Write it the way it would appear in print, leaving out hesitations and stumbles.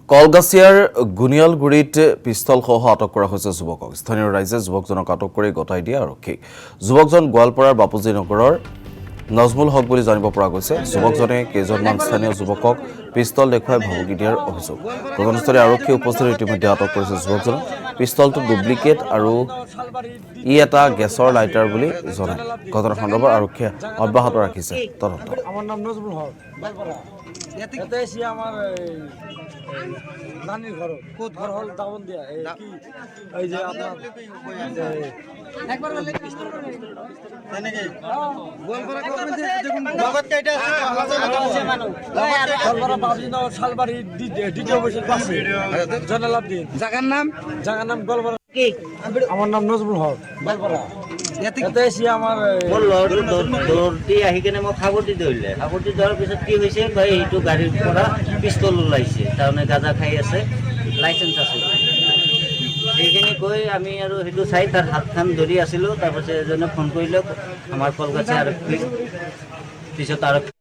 কলগাছিয়াৰ গুনিয়ালগুৰিত পিষ্টলসহ আটক কৰা হৈছে যুৱকক। স্থানীয় ৰাইজে যুৱকজনক আটক কৰি গতাই দিয়ে আৰক্ষীক। যুৱকজন গোৱালপাৰাৰ বাপুজী নগৰৰ নজমুল হক বুলি জানিব পৰা গৈছে। যুৱকজনে কেইজনমান স্থানীয় যুৱকক পিষ্টল দেখুৱাই ভাবুকি দিয়াৰ অভিযোগ। ঘটনাস্থলী আৰক্ষীয়ে উপস্থিত ইতিমধ্যে আটক কৰিছে যুৱকজনক। পিষ্টলটো ডুপ্লিকেট আৰু ই এটা গেছৰ লাইটাৰ বুলি জনায়। ঘটনা সন্দৰ্ভত আৰক্ষীয়ে অব্যাহত ৰাখিছে তদন্ত। আমার নাম নজরুল হক এতে এসে আমার নানির ঘর কোত ঘর হল দাবন দিয়া কি এই যে আপনার একবার শালবাড়ি দ্বিতীয় বছর জনালাভ দিন জায়গার নাম গোলপাড়া। আমার নাম নজরুল হক এতে এসে আমার দৌড়ি আহি কেনে মই খাবতি ধৰিলে খাবতি ধৰাৰ পিছত কি হৈছে ভাই এইটো গাড়ীৰ পৰা পিষ্টল ওলাইছে তাৰমানে গাঁজা খাই আছে লাইচেঞ্চ আছে সেইখিনি কৈ আমি আৰু সেইটো চাই তাৰ হাতখন ধৰি আছিলোঁ। তাৰপাছত এজনে ফোন কৰিলে আমাৰ কলগাছিয়া আৰক্ষী পিছত আৰক্ষী